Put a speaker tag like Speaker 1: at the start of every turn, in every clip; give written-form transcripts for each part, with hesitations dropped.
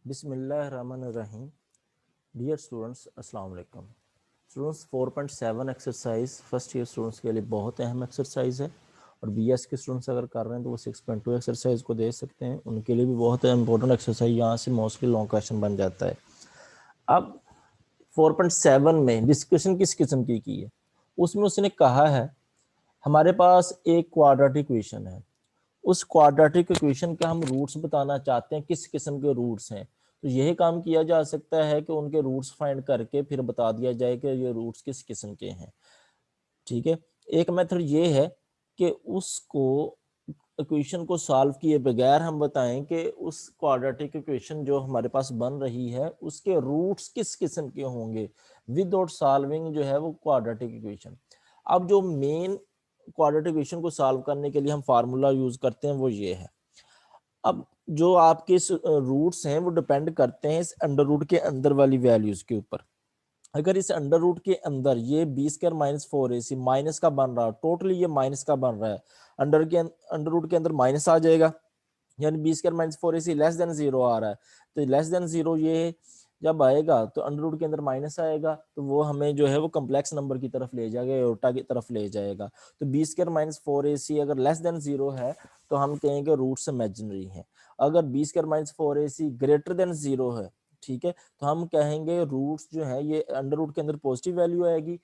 Speaker 1: बिस्मिल्लाहिर्रहमानिर्रहीम। Dear students, अस्सलाम वालेकुम। Students 4.7 exercise first year students के लिए बहुत अहम एक्सरसाइज है और बीएस के स्टूडेंट्स अगर कर रहे हैं तो वो 6.2 एक्सरसाइज को दे सकते हैं, उनके लिए भी बहुत इंपॉर्टेंट एक्सरसाइज, यहाँ से मोस्टली लॉन्ग क्वेश्चन बन जाता है। अब 4.7 में डिस्कशन किस किस्म की है, उसमें उसने कहा है हमारे पास एक क्वाड्रेटिक इक्वेशन है, उस क्वाड्रेटिक इक्वेशन के हम रूट्स बताना चाहते हैं, किस किस्म के रूट्स हैं। तो यही काम किया जा सकता है कि उनके रूट्स फाइंड करके फिर बता दिया जाए कि ये रूट्स किस किस्म के हैं। ठीक है, एक मेथड ये है कि उसको इक्वेशन को सॉल्व किए बगैर हम बताएं कि उस क्वाड्रेटिक इक्वेशन जो हमारे पास बन रही है उसके रूट्स किस किस्म के होंगे विदाउट सॉल्विंग जो है वो क्वाड्रेटिक इक्वेशन। अब जो मेन क्वाड्रेटिक इक्वेशन को सॉल्व करने के लिए हम फार्मूला यूज करते हैं वो ये है। अब जो आपके रूट्स हैं वो डिपेंड करते हैं इस अंडर रूट के अंदर वाली वैल्यूज के ऊपर। अगर इस अंडर रूट के अंदर ये B square minus 4ac minus का बन रहा है, टोटली ये माइनस का बन रहा है, अंडर रूट के अंदर माइनस आ जाएगा, यानी B square minus 4ac less than 0 आ रहा है। तो लेस देन 0 ये जब आएगा तो अंडर रूट के अंदर माइनस आएगा, तो वो हमें जो है वो कम्प्लेक्स नंबर की तरफ ले जाएगा, एयोटा की तरफ ले जाएगा। तो बी स्क्वायर माइनस 4ac अगर लेस देन 0 है तो हम कहेंगे रूट्स इमेजिनरी है। अगर B square minus 4ac greater than 0 है, ठीक है, तो हम कहेंगे रूट्स जो है ये अंडर रूट के अंदर पॉजिटिव वैल्यू आएगी,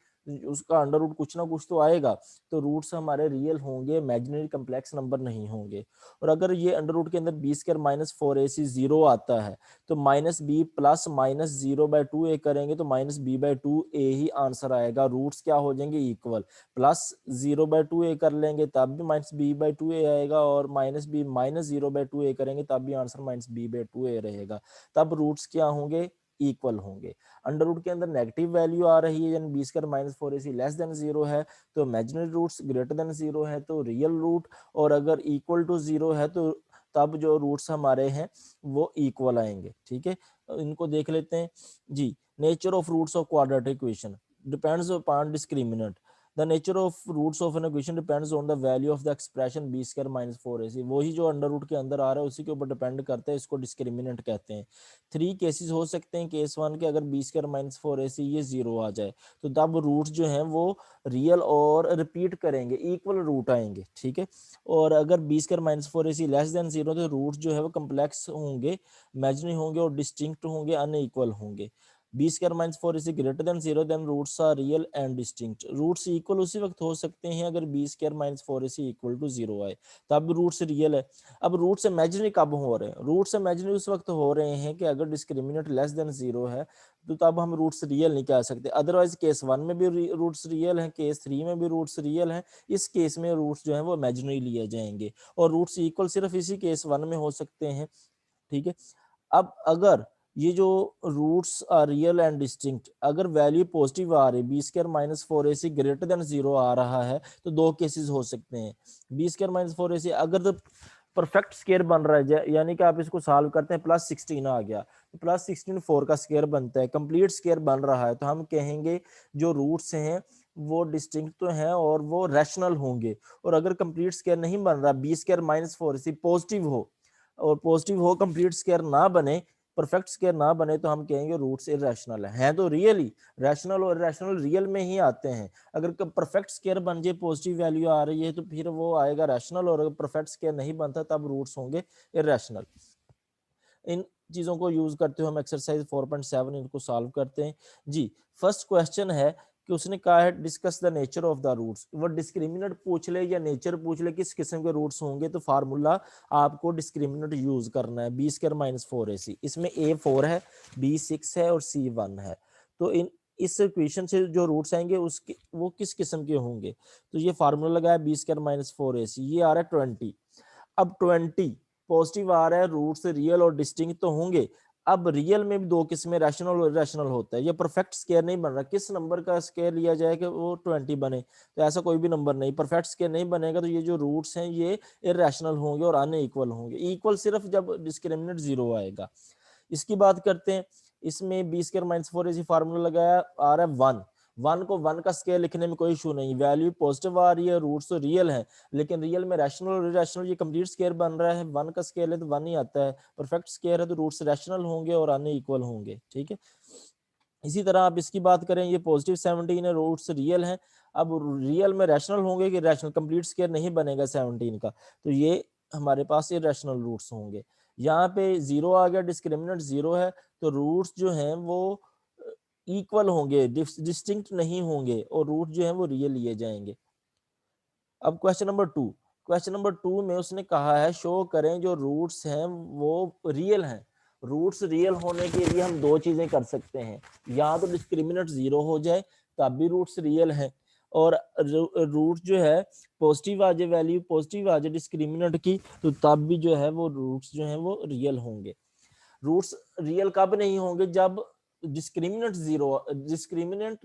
Speaker 1: उसका अंडर रूट कुछ ना कुछ तो आएगा, तो रूट्स हमारे रियल होंगे, इमेजिनरी कम्प्लेक्स नंबर नहीं होंगे। और अगर ये अंडर रूट के अंदर बी स्क्वायर माइनस 4ac 0 आता है तो minus B plus minus 0/2a करेंगे तो माइनस b/2a ही आंसर आएगा। रूट्स क्या हो जाएंगे इक्वल, प्लस 0/2a कर लेंगे तब भी माइनस b/2a आएगा, और माइनस बी माइनस 0/2a करेंगे तब भी आंसर माइनस b/2a रहेगा। तब रूट्स क्या होंगे, इक्वल होंगे। अंडर रूट के अंदर नेगेटिव वैल्यू आ रही है, यानी B square minus 4ac less than 0 है तो इमेजिनरी रूट्स ग्रेटर देन 0 है तो रियल रूट, और अगर इक्वल टू 0 है तो तब जो रूट्स हमारे हैं वो इक्वल आएंगे। ठीक है, इनको देख लेते हैं जी। Nature of roots of quadratic equation depends upon discriminant. The nature of roots of an equation depends on the value of the expression B square minus 4ac। वही जो अंडर रूट के अंदर आ रहा है उसी के ऊपर डिपेंड करता है, इसको डिस्क्रिमिनेंट कहते हैं। 3 केसेस हो सकते हैं। केस 1 के अगर बी स्क्वायर माइनस 4ac ये 0 आ जाए तो तब रूट्स जो हैं वो रियल और रिपीट करेंगे, इक्वल रूट आएंगे। ठीक है, और अगर B square minus 4ac less than 0 तो रूट जो है वो कम्प्लेक्स होंगे, इमेजिनरी होंगे और डिस्टिंक्ट होंगे, अनइक्वल होंगे। B square minus 4ac greater than 0 then roots are real and distinct. Roots equal उसी वक्त हो सकते हैं अगर B square minus 4ac equal to 0 आए, तब रूट्स रियल है। अब रूट्स इमेजिनरी कब हो रहे हैं, रूट्स इमेजिनरी उस वक्त हो रहे हैं कि अगर डिस्क्रिमिनेंट लेस देन 0 है तो तब हम रूट्स रियल नहीं कह सकते। अदरवाइज केस 1 में भी रूट्स रियल हैं, केस 3 में भी रूट्स रियल हैं, इस केस में रूट्स जो है वो इमेजिनरी लिए जाएंगे, और रूट्स इक्वल सिर्फ इसी केस 1 में हो सकते हैं। ठीक है, अब अगर ये जो roots are real and distinct, अगर वैल्यू पॉजिटिव आ रही, B square minus 4ac greater than 0 आ रहा है तो दो केसेस हो सकते हैं। बी स्क्वायर माइनस 4ac अगर तो परफेक्ट स्क्वायर बन रहा है, यानी कि आप इसको सॉल्व करते हैं प्लस 16 आ गया तो प्लस 16 4 का स्क्वायर बनता है, कंप्लीट स्क्वायर बन रहा है, तो हम कहेंगे जो रूट्स हैं वो डिस्टिंक्ट तो हैं और वो रैशनल होंगे। और अगर कंप्लीट स्क्वायर नहीं बन रहा, B square minus 4ac positive हो और पॉजिटिव हो, कंप्लीट स्क्वायर ना बने, परफेक्ट स्क्वायर ना बने, तो हम कहेंगे रूट्स इरेशनल हैं तो रियली रैशनल और इरेशनल रियल में ही आते हैं। अगर परफेक्ट स्क्वायर बन जाए, पॉजिटिव वैल्यू आ रही है तो फिर वो आएगा रैशनल, और अगर परफेक्ट स्क्वायर नहीं बनता तब रूट्स होंगे इरेशनल। इन चीजों को यूज करते हुए हम एक्सरसाइज 4.7 इनको सॉल्व करते हैं जी। फर्स्ट क्वेश्चन है कि उसने कहा है discuss the nature of the roots. वो डिस्क्रिमिनेंट पूछ ले या नेचर पूछ ले किस किस्म के रूट्स होंगे, तो फार्मूला आपको डिस्क्रिमिनेंट यूज करना है। बी स्क्वायर माइनस 4ac, इसमें a 4 है, b 6 है और c 1 है। तो इन इस इक्वेशन से जो रूट्स आएंगे उसके वो किस किस्म के होंगे, तो ये फार्मूला लगाया बी स्क्वायर माइनस 4ac, ये आ रहा है 20। अब 20 पॉजिटिव आ रहा है, रूट्स रियल और डिस्टिंक्ट तो होंगे। अब रियल में भी दो किस्में, रैशनल और इरेशनल होता है। ये परफेक्ट स्क्वायर नहीं बन रहा, किस नंबर का स्क्वायर लिया जाए कि वो 20 बने, तो ऐसा कोई भी नंबर नहीं, परफेक्ट स्क्वायर नहीं बनेगा, तो ये जो रूट्स हैं ये इरेशनल होंगे और अनइक्वल होंगे। इक्वल सिर्फ जब डिस्क्रिमिनेंट 0 आएगा। इसकी बात करते हैं, इसमें B square minus 4ac formula लगाया आ रहा है 1, वन को वन का स्केयर लिखने में कोई इशू नहीं, वैल्यू पॉजिटिव आ रही है, रूट्स तो रियल है, लेकिन रियल में रैशनल और इरेशनल ये कंप्लीट स्केयर बन रहा है, वन का स्केयर है तो वन ही आता है, परफेक्ट स्केयर है तो रूट्स रैशनल होंगे और आने इक्वल होंगे, ठीक है। इसी तरह आप इसकी बात करें, ये पॉजिटिव 17 है, रूट्स रियल हैं, अब रियल में रैशनल होंगे कि रैशनल, कंप्लीट स्केयर नहीं बनेगा 17 का, तो ये हमारे पास इरेशनल रूट्स होंगे। यहाँ पे जीरो आ गया, डिस्क्रिमिनेंट जीरो है, तो रूट्स जो हैं वो इक्वल होंगे, डिस्टिंक्ट नहीं होंगे, और रूट जो है वो रियल लिए जाएंगे। अब क्वेश्चन नंबर टू में उसने कहा है शो करें जो रूट्स हैं वो रियल हैं। रूट्स रियल होने के लिए हम दो चीजें कर सकते हैं, या तो डिस्क्रिमिनेंट जीरो हो जाए तब भी रूट्स रियल हैं, और रूट जो है पॉजिटिव आ जाए, वैल्यू पॉजिटिव आ जाए डिस्क्रिमिनेंट की, तो तब भी जो है वो रूट्स जो है वो रियल होंगे। रूट्स रियल कब नहीं होंगे? जब डिस्क्रिमिनेंट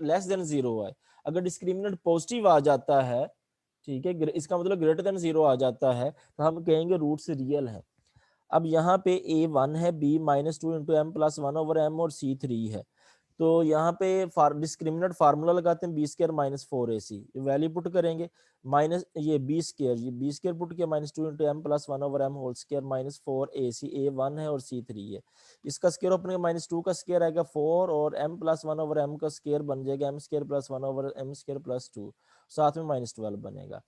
Speaker 1: लेस देन जीरो आए। अगर डिस्क्रिमिनेंट पॉजिटिव आ जाता है, ठीक है, इसका मतलब ग्रेटर देन जीरो आ जाता है, तो हम कहेंगे रूट्स रियल है। अब यहाँ पे ए 1 है, B -2 into M plus 1/m और सी 3 है, तो यहाँ पे डिस्क्रिमिनेंट फार्मूला लगाते हैं b² -4ac, वैल्यू पुट करेंगे, माइनस ये b² पुट किया -2 into M plus 1/m whole square -4ac, a1 है और c3 है। इसका स्क्वायर ओपन -2 का स्क्वायर आएगा 4 और m प्लस 1/m का स्क्वायर बन जाएगा m² प्लस 1/m² प्लस 2, साथ में -12 बनेगा।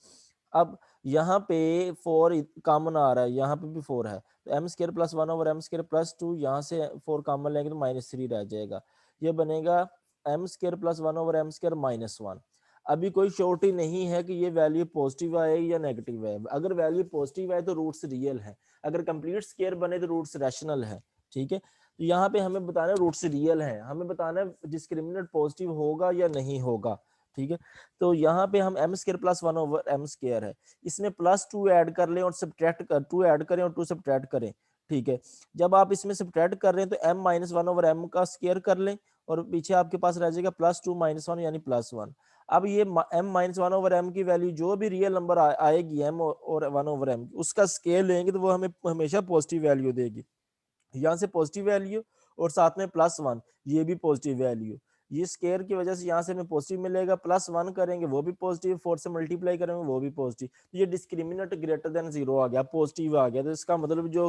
Speaker 1: अब यहाँ पे 4 कॉमन आ रहा है, यहाँ पे भी 4 है, तो m² प्लस 1/m² प्लस 2, यहाँ से 4 कॉमन लेंगे तो -3 रह जाएगा, ये बनेगा m² प्लस 1/m² -1। अभी कोई श्योरिटी नहीं है कि ये वैल्यू पॉजिटिव आए या नेगेटिव है। अगर वैल्यू पॉजिटिव आए तो रूट्स रियल है, अगर कंप्लीट स्क्वायर बने तो रूट्स रैशनल है, ठीक है। तो यहाँ पे हमें बताना है रूट्स रियल है, हमें बताना है डिस्क्रिमिनेंट पॉजिटिव होगा या नहीं होगा, ठीक है। तो यहाँ पे हम m² प्लस 1/m² है, इसमें +2 ऐड कर लें और सब्ट्रैक्ट कर 2 ऐड करें और 2 सब्ट्रैक्ट करें, ठीक है। जब आप इसमें सब्ट्रैक्ट कर रहे हैं तो m -1/m का स्क्वायर कर लें और पीछे आपके पास रह जाएगा +2 -1 यानी +1। अब ये m -1/m की वैल्यू जो भी रियल नंबर आएगी m और 1/m, उसका स्केल लेंगे तो वो हमें हमेशा पॉजिटिव वैल्यू देगी। यहाँ से पॉजिटिव वैल्यू और साथ में +1, ये भी पॉजिटिव वैल्यू, ये स्केयर की वजह से यहाँ से हमें पॉजिटिव मिलेगा, +1 करेंगे वो भी पॉजिटिव, 4 से मल्टीप्लाई करेंगे वो भी पॉजिटिव, तो ये डिस्क्रिमिनेंट ग्रेटर देन जीरो आ गया, पॉजिटिव आ गया, तो इसका मतलब जो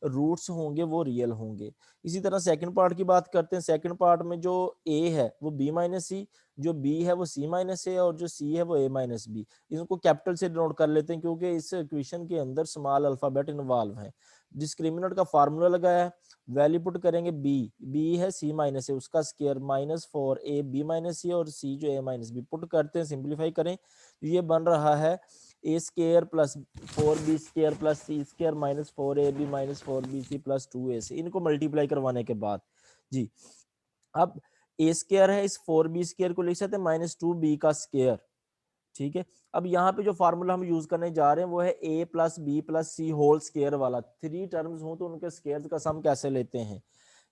Speaker 1: रूट्स होंगे वो रियल होंगे। इसी तरह सेकंड पार्ट की बात करते हैं। सेकंड पार्ट में जो ए है वो b-c, जो बी है वो c-a और जो सी है वो a-b, इनको कैपिटल से डिनोट कर लेते हैं क्योंकि इस इक्वेशन के अंदर स्मॉल अल्फाबेट इन्वॉल्व है। डिस्क्रिमिनेंट का फार्मूला लगाया है, वैल्यू पुट करेंगे बी है c-a, उसका स्क्वायर -4ab-c और c जो a-b पुट करते हैं, सिंप्लीफाई करें तो ये बन रहा है a² plus 4b² plus c² -4ab -4bc plus 2ac, इनको मल्टीप्लाई करवाने के बाद जी, अब a² है, इस 4b² को लिख सकते हैं -2b का स्क्वायर, ठीक है। अब यहाँ पे जो फार्मूला हम यूज करने जा रहे हैं वो है a plus B plus C whole square वाला, 3 टर्म्स हो तो उनके स्क्वायर का सम कैसे लेते हैं।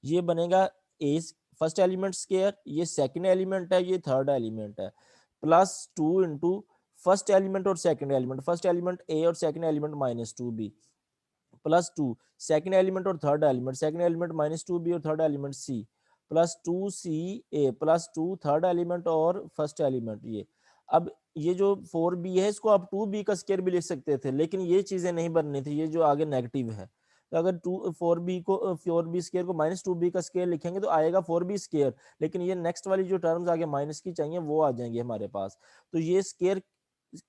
Speaker 1: ये बनेगा a फर्स्ट एलिमेंट स्क्वायर, ये सेकंड एलिमेंट है, ये थर्ड एलिमेंट है, +2 इंटू फर्स्ट एलिमेंट और second element, first element a और second element -2b, +2 second element और third element, second element -2b और third element c, +2ca +2 third element और first element ये। अब ये जो 4b है इसको आप 2b का स्क्वायर भी लिख सकते थे, लेकिन ये चीजें नहीं बननी थी, ये जो आगे नेगेटिव है, तो अगर 4b स्क्वायर को -2b का स्क्वायर लिखेंगे तो आएगा 4b स्क्वायर, लेकिन ये नेक्स्ट वाली जो टर्म्स आगे माइनस की चाहिए वो आ जाएंगे हमारे पास। तो ये स्क्वायर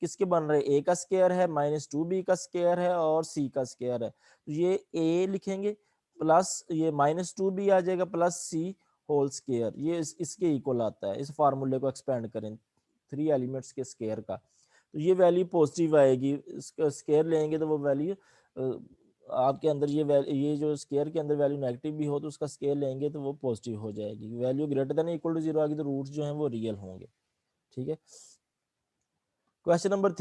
Speaker 1: किसके बन रहे हैं? a का स्क्वायर है, -2b का स्क्वायर है और c का स्क्वायर है, तो ये a लिखेंगे प्लस ये -2b आ जाएगा प्लस c होल स्क्वायर, ये इसके इक्वल आता है। इस फार्मूले को एक्सपेंड करें 3 एलिमेंट्स के स्क्वायर का, तो ये वैल्यू पॉजिटिव आएगी, इसका स्क्वायर लेंगे तो वो वैल्यू आपके अंदर ये जो स्क्वायर के अंदर वैल्यू नेगेटिव भी हो तो उसका स्क्वायर लेंगे तो वो पॉजिटिव हो जाएगी, value greater than equal to 0 आ गई तो रूट्स जो हैं वो रियल होंगे, ठीक है। क्वेश्चन नंबर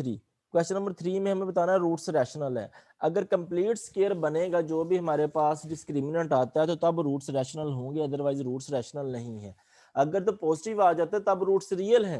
Speaker 1: 3 में हमें बताना है रूट्स रैशनल है। अगर कंप्लीट स्क्वायर बनेगा जो भी हमारे पास डिस्क्रिमिनेंट आता है तो तब रूट्स रैशनल होंगे, अदरवाइज रूट्स रैशनल नहीं है। अगर तो पॉजिटिव आ जाता है तब रूट्स रियल है,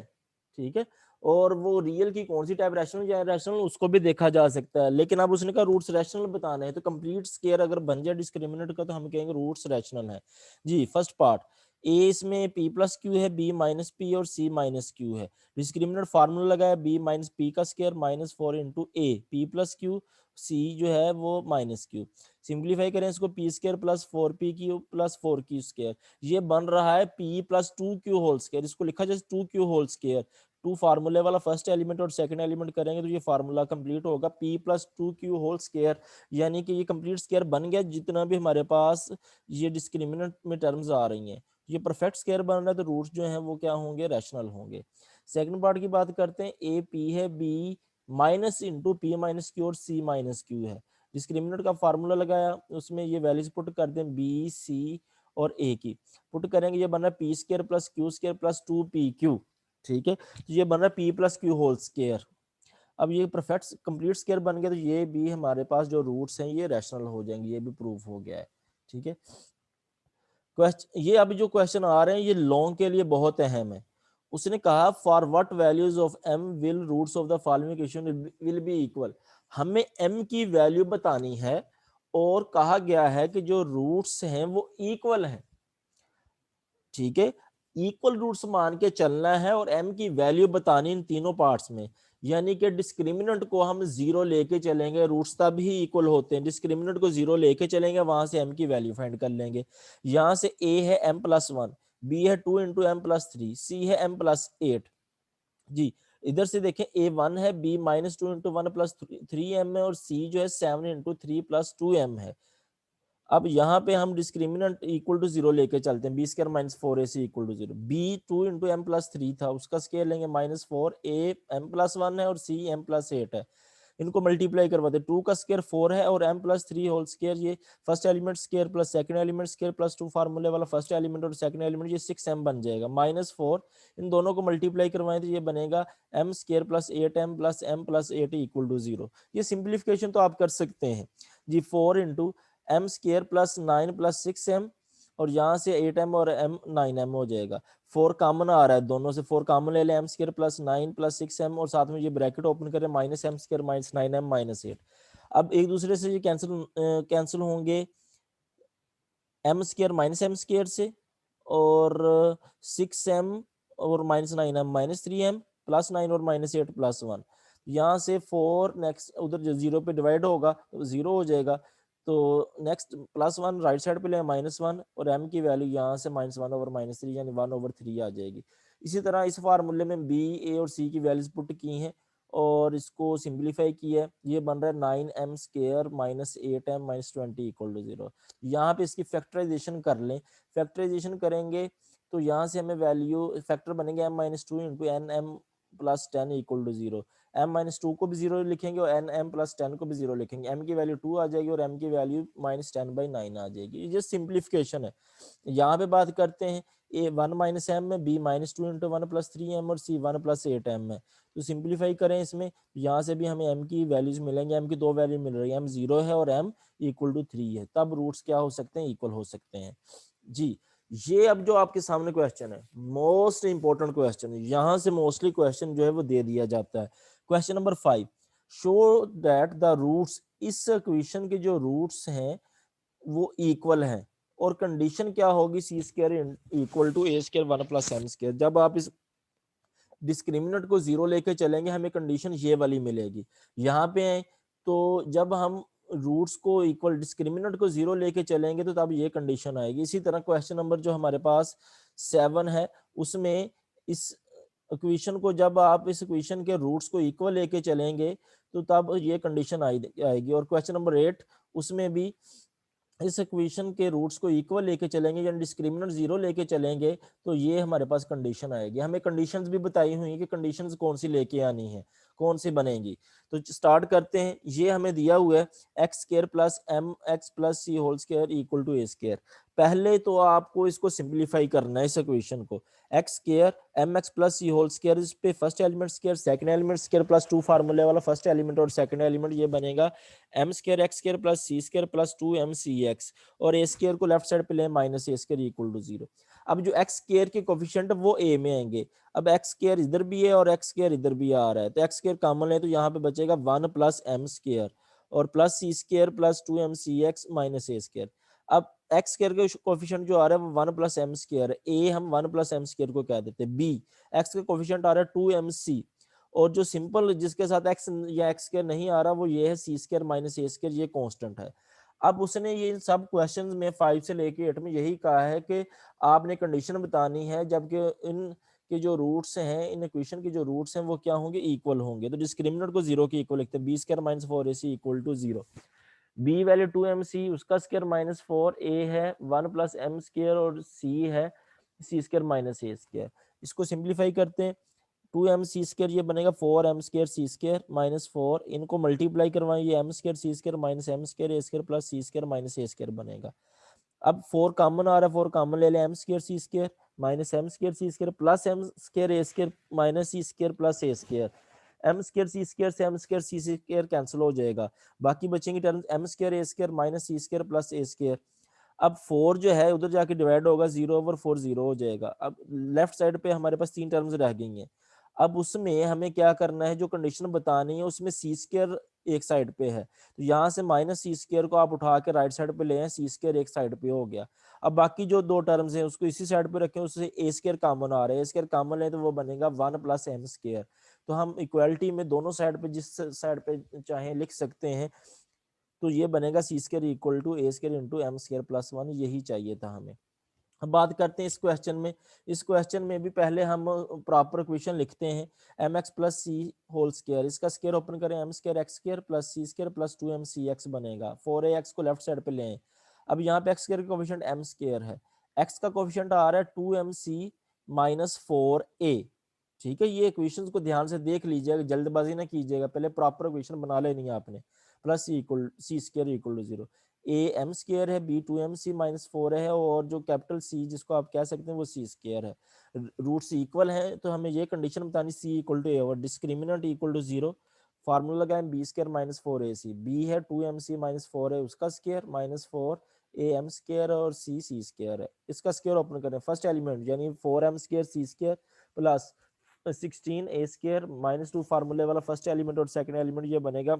Speaker 1: ठीक है। और वो रियल की कौन सी टाइप, रैशनल या रैशनल, उसको भी देखा जा सकता है, लेकिन अब उसने कहा रूट्स रैशनल बताना है, तो कंप्लीट स्क्वायर अगर बन जाए डिस्क्रिमिनेंट का तो हम कहेंगे रूट्स रैशनल है। जी फर्स्ट पार्ट ए इसमें p प्लस क्यू है, b माइनस पी और c माइनस क्यू है। डिस्क्रिमिनेंट फार्मूला लगाया b माइनस पी का स्क्वायर माइनस 4 इंटू ए, पी प्लस क्यू, c जो है वो माइनस क्यू। सिंप्लीफाई करें इसको, P square plus 4p Q plus 4q square, ये बन रहा है p plus 2q whole square. इसको लिखा जाए 2q होल स्क्वायर, 2 फार्मूले वाला फर्स्ट एलिमेंट और सेकंड एलिमेंट करेंगे तो ये फार्मूला कंप्लीट होगा, p plus 2q whole square, यानी कि ये कंप्लीट स्क्वायर बन गया जितना भी हमारे पास ये डिस्क्रिमिनेंट में टर्म्स आ रही हैं। ये परफेक्ट स्क्वायर बन रहा है तो रूट्स जो हैं वो क्या होंगे, रैशनल होंगे। सेकंड पार्ट की बात करते हैं, ए पी है, B minus into P minus Q और सी माइनस क्यू है। डिस्क्रिमिनेंट का फार्मूला लगाया, उसमें ये वैल्यूज पुट कर दें बी सी और ए की, पुट करेंगे ये बन रहा है P square plus Q square plus 2pq, ठीक है। तो ये बन रहा है P plus Q whole square. अब ये परफेक्ट कंप्लीट स्क्वायर बन गया तो ये भी हमारे पास जो रूट्स हैं ये रैशनल हो जाएंगे, ये भी प्रूफ हो गया है, ठीक है। क्वेश्चन ये अभी जो क्वेश्चन आ रहे हैं ये लॉन्ग के लिए बहुत अहम है। उसने कहा for what values of m will roots of the following equation will be equal. हमें m की वैल्यू बतानी है और कहा गया है कि जो रूट्स हैं वो इक्वल हैं, ठीक है। इक्वल रूट्स मान के चलना है और m की वैल्यू बतानी इन तीनों पार्ट्स में, यानी कि डिस्क्रिमिनेंट को हम जीरो लेके चलेंगे, रूट्स तब ही इक्वल होते हैं, डिस्क्रिमिनेंट को जीरो लेके चलेंगे, वहां से m की वैल्यू फाइंड कर लेंगे। यहां से a है m प्लस 1, b है 2 इंटू एम प्लस 3, c है m प्लस 8 जी। इधर से देखें a1 है, b minus 2 into 1 plus 3m है और c जो है 7 इंटू 3 प्लस 2m है। अब यहाँ पे हम डिस्क्रिमिनेंट इक्वल टू जीरो लेके चलते हैं, B square minus 4ac equal to zero, B 2 into M plus 3 था उसका स्केयर लेंगे माइनस 4, ए एम प्लस 1 है और सी एम प्लस 8 है। इनको मल्टीप्लाई करवाते, 2 का स्केयर 4 है और m प्लस 3 होल स्केयर, ये first element square plus second element square plus 2 फार्मूले वाला फर्स्ट एलिमेंट और सेकंड एलिमेंट, ये 6m बन जाएगा माइनस 4, इन दोनों को मल्टीप्लाई करवाएं तो ये बनेगा m square plus 8m plus m plus 8 equal to 0। ये सिंप्लीफिकेशन तो आप कर सकते हैं जी, 4 into M square plus 9 plus 6m और यहाँ से 8m और m 9m हो जाएगा। 4 कॉमन आ रहा है, दोनों से 4 कॉमन ले लें, M square plus 9 plus 6m और साथ में ये ब्रैकेट ओपन करें minus M square minus 9m minus 8। अब एक दूसरे से ये कैंसिल होंगे, M square minus M square से और 6m और minus 9m minus 3m plus 9 और माइनस 8 प्लस 1। यहाँ से 4 नेक्स्ट उधर जो जीरो पे डिवाइड होगा तो जीरो हो जाएगा, तो नेक्स्ट प्लस 1 राइट साइड पे ले माइनस 1 और m की वैल्यू यहाँ से माइनस 1 ओवर माइनस 3 यानी 1 ओवर 3 आ जाएगी। इसी तरह इस फार्मूले में b a और c की वैल्यूज पुट की हैं और इसको सिंप्लीफाई किया है, ये बन रहा है 9m square minus 8m minus 20 equal to 0। यहाँ पे इसकी फैक्टराइजेशन कर लें, फैक्टराइजेशन करेंगे तो यहाँ से हमें वैल्यू फैक्टर बनेंगे m minus 2 into N M plus 10 equal to 0। m minus 2 को भी 0 लिखेंगे और एन एम प्लस 10 को भी 0 लिखेंगे, m की वैल्यू 2 आ जाएगी और m की वैल्यू माइनस 10/9 आ जाएगी। ये जस्ट सिंप्लीफिकेशन है। यहाँ पे बात करते हैं ए 1 माइनस एम में, B minus 2 into 1 plus 3m और c 1 प्लस 8m है। तो सिंप्लीफाई करें इसमें, यहाँ से भी हमें m की वैल्यूज मिलेंगे, m की दो वैल्यू मिल रही है, m 0 है और m इक्वल टू 3 है, तब रूट्स क्या हो सकते हैं, इक्वल हो सकते हैं जी। ये अब जो आपके सामने क्वेश्चन है मोस्ट इंपॉर्टेंट क्वेश्चन है, यहाँ से मोस्टली क्वेश्चन जो है वो दे दिया जाता है। Question number 5, show that the roots, इस इक्वेशन के जो रूट्स हैं वो इक्वल हैं और कंडीशन क्या होगी, C square equal to A square 1 plus M square. जब आप इस डिस्क्रिमिनेंट को जीरो लेके चलेंगे हमें कंडीशन ये वाली मिलेगी। यहाँ पे तो जब हम रूट्स को इक्वल डिस्क्रिमिनेंट को जीरो लेके चलेंगे तो तब ये कंडीशन आएगी। इसी तरह क्वेश्चन नंबर जो हमारे पास 7 है उसमें इस इक्वेशन को जब आप इस इक्वेशन के रूट्स को इक्वल लेके चलेंगे तो तब ये कंडीशन आएगी। और क्वेश्चन नंबर 8 उसमें भी इस इक्वेशन के रूट्स को इक्वल लेके चलेंगे यानी डिस्क्रिमिनेंट जीरो लेके चलेंगे तो ये हमारे पास कंडीशन आएगी। हमें कंडीशंस भी बताई हुई है कि कंडीशंस कौन सी लेके आनी है, कौन सी बनेगी। तो स्टार्ट करते हैं। ये हमें दिया हुआ है X square plus M X plus C whole square equal to A square. पहले तो आपको इसको सिंप्लीफाई करना है इस इक्वेशन को, X square M X plus C whole square, इस पे first element square second element square plus 2 फार्मूले वाला फर्स्ट एलिमेंट और सेकंड एलिमेंट, ये बनेगा M square X square plus C square plus 2m C X और A square को left side पे ले minus A square equal to 0। अब जो एक्स स्क्वायर के कोफिशिएंट वो ए में आएंगे। अब एक्स स्क्वायर इधर भी है और एक्स स्क्वायर इधर भी आ रहा है तो एक्स स्क्वायर कॉमन है तो यहाँ पे बचेगा 1 प्लस एम स्क्वायर और plus C square plus 2m C x minus A square. अब एक्स स्क्वायर का कोफिशिएंट जो आ रहा है वो 1 प्लस एम स्क्वायर है, ए हम 1 प्लस एम स्क्वायर को कह देते हैं, बी एक्स का कोफिशिएंट आ रहा है 2mc, और जो सिंपल जिसके साथ एक्स या एक्स स्क्वायर नहीं आ रहा वो ये है सी स्क्वायर माइनस ए स्क्वायर, ये कांस्टेंट है। अब उसने ये सब क्वेश्चंस में 5 से लेके 8 में यही कहा है कि आपने कंडीशन बतानी है, जबकि इन के जो रूट्स हैं, इन इक्वेशन के जो रूट्स हैं वो क्या होंगे, इक्वल होंगे। तो डिस्क्रिमिनेंट को 0 के इक्वल लिखते हैं, B square minus 4ac equal to 0। B value 2mc, उसका स्क्वायर माइनस 4a है 1 प्लस एम स्क्वायर, और सी है सी स्क्वायर माइनस ए स्क्वायर। इसको सिंप्लीफाई करते हैं, 2mc स्क्वायर ये बनेगा 4m square C square minus 4, इनको मल्टीप्लाई करवाएं, ये m square C square minus M square A square plus C square minus A square बनेगा। अब 4 कॉमन आ रहा है, 4 कॉमन ले लें, M square C square minus M square C square plus M square A square minus C square plus A square. M square C square से M square C square cancel हो जाएगा, बाकी बचेंगे terms M square A square minus C square plus A square. अब 4 जो है उधर जाके डिवाइड होगा, 0/4 0 हो जाएगा। अब लेफ्ट साइड पे हमारे पास 3 टर्म्स रह गई हैं। अब उसमें हमें क्या करना है, जो कंडीशन बतानी है उसमें सी स्क्वायर एक साइड पे है, तो यहाँ से माइनस सी स्क्वायर को आप उठा के राइट साइड पे ले आए, सी स्क्वायर एक साइड पे हो गया। अब बाकी जो 2 टर्म्स हैं उसको इसी साइड पे रखें, उससे ए स्क्वायर कॉमन आ रहा है, ए स्क्वायर कॉमन है तो वो बनेगा 1 प्लस एम स्क्वायर। तो हम इक्वालिटी में दोनों साइड पे जिस साइड पे चाहे लिख सकते हैं, तो ये बनेगा C square equal to A square into M square plus 1, यही चाहिए था हमें। अब बात करते हैं इस क्वेश्चन में। इस क्वेश्चन में भी पहले हम प्रॉपर इक्वेशन लिखते हैं, M X plus C whole square, इसका स्क्वायर ओपन करें, M square X square plus C square plus 2m C X बनेगा। 4ax को लेफ्ट साइड पे ले आए। अब यहाँ पे एक्स स्क्वायर का कोफिशिएंट एम स्क्वायर है, एक्स का कोफिशिएंट आ रहा है 2mc माइनस 4a। ठीक है, ये इक्वेशंस को ध्यान से देख लीजिएगा, जल्दबाजी ना कीजिएगा, पहले प्रॉपर इक्वेशन बना लेनी है आपने। Plus C equal C square equal to 0, A M square है, बी 2mc माइनस 4 है, और जो कैपिटल सी जिसको आप कह सकते हैं वो सी स्क्वायर है। रूट्स इक्वल हैं तो हमें ये कंडीशन बतानी, सी इक्वल टू ए और डिस्क्रिमिनेंट इक्वल टू 0। फार्मूला लगाएं, B square minus 4ac, B है 2mc माइनस 4 है उसका स्क्वायर माइनस 4 ए एम स्क्वायर और सी सी स्क्वायर है, इसका स्क्वायर ओपन करें, फर्स्ट एलिमेंट यानी 4m square C square plus 16 A square minus 2 फार्मूले वाला फर्स्ट एलिमेंट, और सेकंड एलिमेंट ये बनेगा,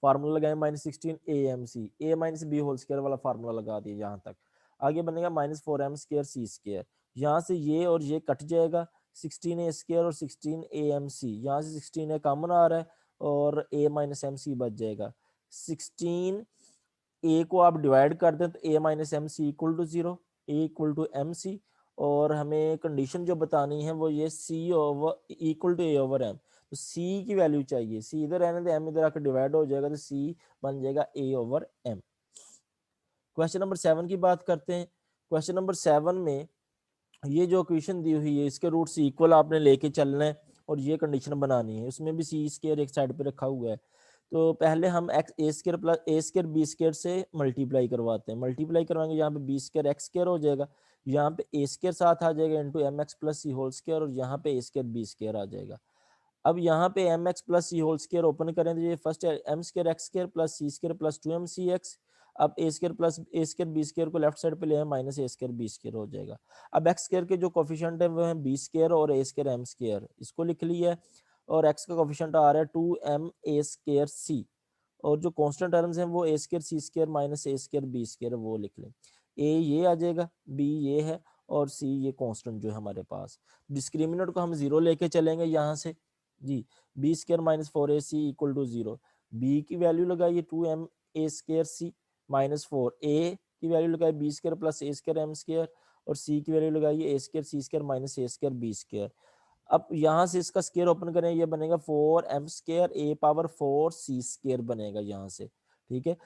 Speaker 1: फार्मूला लगाए minus 16 A M C, A minus B whole square वाला फार्मूला लगा दिया यहाँ तक। आगे बनेगा minus 4m square C square, यहाँ से ये और ये कट जाएगा, 16a स्क्वायर और 16amc, यहाँ से 16a कॉमन आ रहा है और a माइनस एम सी बच जाएगा। 16a को आप डिवाइड कर दें तो a minus M C equal to 0, a equal to M C, और हमें कंडीशन जो बतानी है वो ये c over equal to a over m, तो c की वैल्यू चाहिए, c इधर रहने दे, m इधर आकर डिवाइड हो जाएगा, तो c बन जाएगा a over m। Question number 7 की बात करते हैं। क्वेश्चन नंबर 7 में ये जो इक्वेशन दी हुई है इसके रूट्स इक्वल आपने लेके चलना है और ये कंडीशन बनानी है, उसमें भी सी स्क्वायर एक साइड पे रखा हुआ है। तो पहले हम x A square plus A square B square से मल्टीप्लाई करवाते हैं, मल्टीप्लाई करवाएंगे, यहाँ पे बी स्क्वायर एक्स स्क्वायर हो जाएगा, यहाँ पे ए स्क्वायर साथ आ जाएगा into M X plus C whole square, और यहाँ पे ए स्क्वायर बी स्क्वायर आ जाएगा। अब यहाँ पे M X plus C whole square open करें तो ये first M square X square plus C square plus 2m C X. अब A square plus A square B square को लेफ्ट साइड पे ले आए, minus A square B square हो जाएगा। अब एक्स स्क्वायर के जो कोफिशिएंट है वो है बी स्क्वायर और ए स्क्वायर एम स्क्वायर, इसको लिख लिया है, और एक्स का कोफिशिएंट आ रहा है 2m ए स्क्वायर सी, और जो कांस्टेंट टर्म्स हैं वो ए square C square minus A square B square, वो लिख लें। ए ये आ जाएगा, बी ये है, और सी ये कांस्टेंट जो है हमारे पास। डिस्क्रिमिनेंट को हम 0 लेके चलेंगे यहाँ से जी, B square minus 4ac equal to 0, B की वैल्यू लगाइए 2m ए स्क्वायर सी माइनस 4, ए की वैल्यू लगाइए B square plus A square M square, और सी की वैल्यू लगाइए ए square C square minus A square B square. अब यहाँ से इसका स्क्वायर ओपन करें, ये बनेगा 4m square A power 4 C square बनेगा यहाँ से, ठीक है।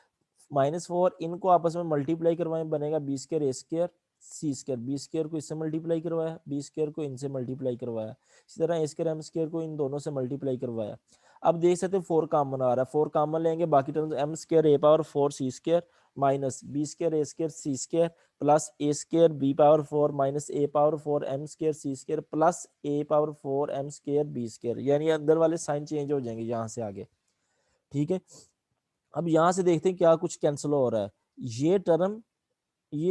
Speaker 1: -4 इनको आपस में मल्टीप्लाई करवाएं, बनेगा B square A square C square, B square को इससे मल्टीप्लाई करवाया, बी स्क्वायर को इनसे मल्टीप्लाई करवाया, इसी तरह ए स्क्वायर एम स्क्वायर को इन दोनों से मल्टीप्लाई करवाया। अब देख सकते हैं 4 कॉमन आ रहा है, 4 कॉमन लेंगे, बाकी terms M square A power 4 C square minus B square A square C square plus A square B power 4 minus A power 4 M square C square plus A power 4 M square B square, यानी अंदर वाले sign change हो जाएंगे यहाँ से आगे, ठीक है। अब यहाँ से देखते हैं क्या कुछ कैंसिल हो रहा है, ये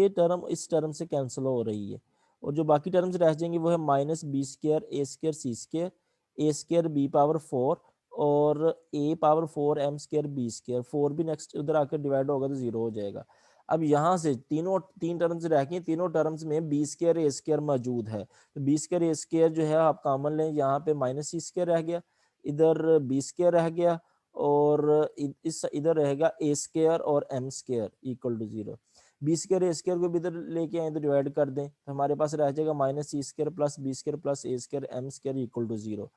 Speaker 1: टर्म इस टर्म से कैंसिल हो रही है, और जो बाकी टर्म्स रह जाएंगे वो है minus B square A square C square, A square B power 4 और A power 4 M square B square, 4 भी नेक्स्ट उधर आकर डिवाइड होगा तो 0 हो जाएगा। अब यहाँ से तीन टर्म्स रह गई, तीनों टर्म्स में बी स्क्वायर ए स्क्वायर मौजूद है, तो बी स्क्वायर ए स्क्वायर जो है आप कॉमन लें, यहाँ पे माइनस सी स्क्वायर रह गया, इधर बी स्क्वायर रह गया, और इस इधर रहेगा ए स्क्वायर और M square equal to 0। B square A square को भी इधर लेके आए तो डिवाइड कर दें, तो हमारे पास रह जाएगा minus C square plus B square plus A square M square equal to 0।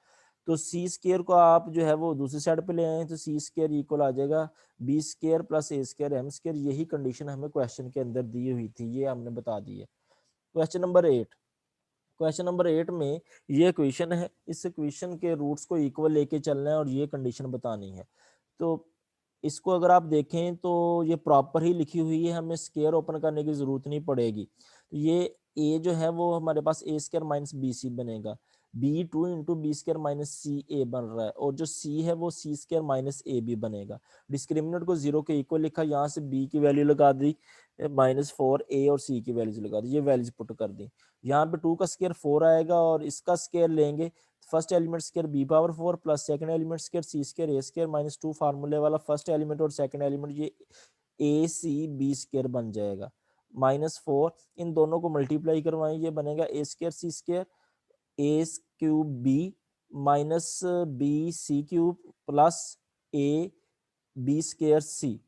Speaker 1: तो सी स्क्वायर को आप जो है वो दूसरी साइड पे ले आए तो सी स्क्वायर इक्वल आ जाएगा B square plus A square M square. यही कंडीशन हमें क्वेश्चन के अंदर दी हुई थी, ये हमने बता दी है। क्वेश्चन नंबर 8, क्वेश्चन नंबर 8 में ये इक्वेशन है, इस इक्वेशन के रूट्स को इक्वल लेके चलना है और ये कंडीशन बतानी है। तो इसको अगर आप देखें तो ये प्रॉपर ही लिखी हुई है, हमें स्क्वायर ओपन करने की जरूरत नहीं पड़ेगी। तो ये ए जो है वो हमारे पास A square minus B C बनेगा, B two into B square minus C A बन रहा है, और जो सी है वो C square minus A B बनेगा। डिस्क्रिमिनेंट को 0 के इक्वल लिखा, यहाँ से बी की वैल्यू लगा दी -4, ए और सी की वैल्यूज लगा दी, ये वैल्यूज पुट कर दी। यहाँ पे 2 का स्क्वायर 4 आएगा, और इसका स्क्वायर लेंगे, first element square B power 4 plus second element square C square A square -2 फार्मूले वाला फर्स्ट एलिमेंट और सेकंड एलिमेंट ये ए सी बी स्क्वायर बन जाएगा। -4 इन दोनों को मल्टीप्लाई करवाएं, ये बनेगा A square C square A cube B minus B C cube plus A B square C.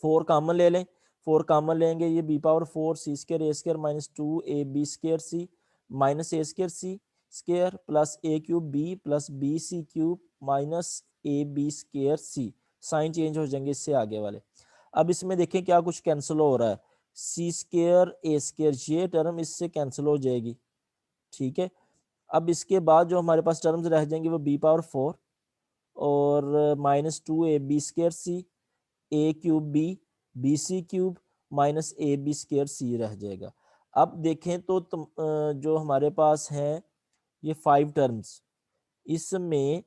Speaker 1: 4 common ले लें, 4 कॉमन लेंगे, ये B power 4 C square A square -2 A B square C minus A square C square plus A cube B plus B C cube minus A B square C. Sign change हो जाएंगे इससे आगे वाले। अब इसमें देखें क्या कुछ कैंसिल हो रहा है, सी स्क्वायर ए स्क्वायर ये टर्म इससे कैंसिल हो जाएगी, ठीक है। अब इसके बाद जो हमारे पास टर्म्स रह जाएंगे वो बी पावर 4 और -2 A B square C A cube B B C cube minus A B square C रह जाएगा। अब देखें तो जो हमारे पास है ये 5 टर्म्स, इसमें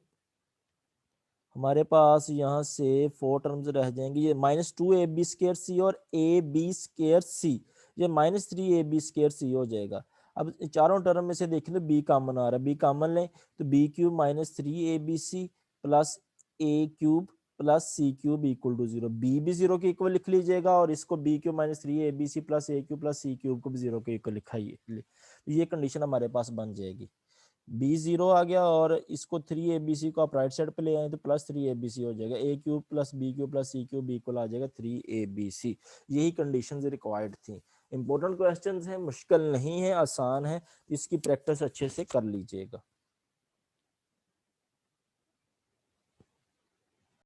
Speaker 1: हमारे पास यहाँ से 4 टर्म्स रह जाएंगे, ये -2 ए बी स्क्वायर सी और ए बी स्क्वायर सी, ये -3 ए बी स्क्वायर सी हो जाएगा। अब चारों टर्म में से देखें तो बी कॉमन आ रहा है, बी कॉमन लें तो B cube -3 A B C plus A cube plus C cube equal to 0। B भी 0 के इक्वल लिख लीजिएगा, और इसको B cube -3 A B C plus A cube plus C cube को भी 0 के इक्वल लिखाइए, ये कंडीशन हमारे पास बन जाएगी। बी 0 आ गया, और इसको 3 ABC को आप राइट साइड पे ले आए तो +3 ABC हो जाएगा, A cube plus B cube plus C cube equal आ जाएगा 3 ABC। यही कंडीशंस रिक्वायर्ड थी। इंपॉर्टेंट क्वेश्चंस हैं, मुश्किल नहीं है, आसान है, इसकी प्रैक्टिस अच्छे से कर लीजिएगा।